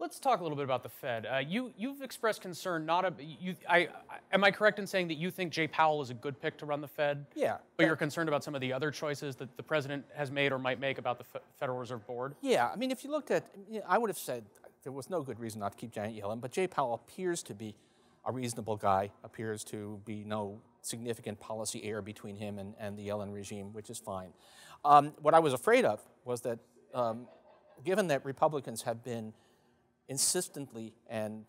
let's talk a little bit about the Fed. You've expressed concern. Am I correct in saying that you think Jay Powell is a good pick to run the Fed? Yeah. But you're concerned about some of the other choices that the president has made or might make about the Federal Reserve Board? Yeah. I mean, if you looked at, I would have said there was no good reason not to keep Janet Yellen, but Jay Powell appears to be a reasonable guy, appears to be no significant policy error between him and the Yellen regime, which is fine. What I was afraid of was that given that Republicans have been insistently and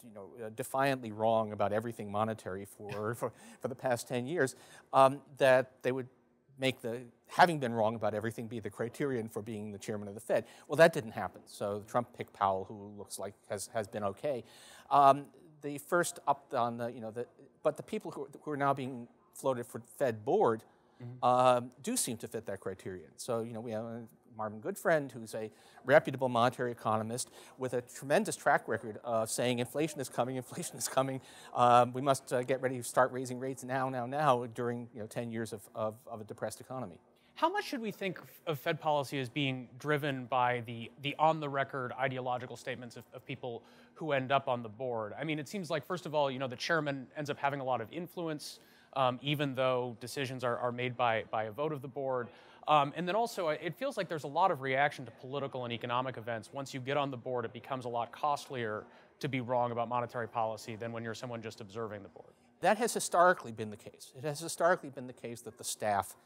defiantly wrong about everything monetary for the past 10 years, that they would make the having been wrong about everything be the criterion for being the chairman of the Fed. Well, that didn't happen. So Trump picked Powell, who looks like has been okay. The first up on but the people who are now being floated for Fed board do seem to fit that criterion. So we have Marvin Goodfriend, who's a reputable monetary economist with a tremendous track record of saying inflation is coming, inflation is coming. We must get ready to start raising rates now during 10 years of a depressed economy. How much should we think of Fed policy as being driven by the on-the-record ideological statements of people who end up on the board? I mean, it seems like, first of all, the chairman ends up having a lot of influence, even though decisions are made by a vote of the board. And then also, it feels like there's a lot of reaction to political and economic events. Once you get on the board, it becomes a lot costlier to be wrong about monetary policy than when you're someone just observing the board. That has historically been the case. It has historically been the case that the staff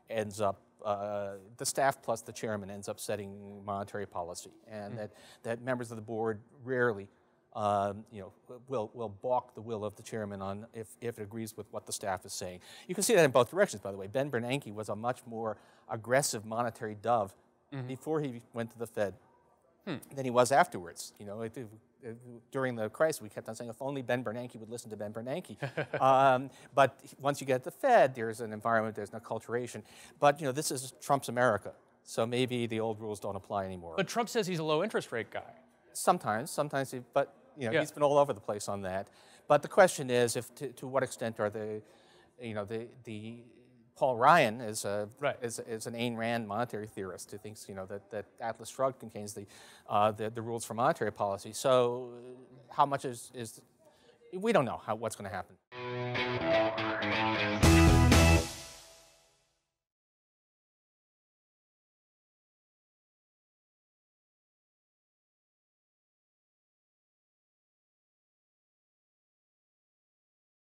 ends up, the staff plus the chairman ends up setting monetary policy, and that members of the board rarely will balk the will of the chairman on if it agrees with what the staff is saying. You can see that in both directions, by the way. Ben Bernanke was a much more aggressive monetary dove before he went to the Fed than he was afterwards. During the crisis, we kept on saying, if only Ben Bernanke would listen to Ben Bernanke. But once you get at the Fed, there's an environment, there's an acculturation. But this is Trump's America, so maybe the old rules don't apply anymore. But Trump says he's a low interest rate guy. Sometimes, but he's been all over the place on that. But the question is, to what extent are the Paul Ryan is an Ayn Rand monetary theorist who thinks that Atlas Shrugged contains the rules for monetary policy. So how much is we don't know what's going to happen.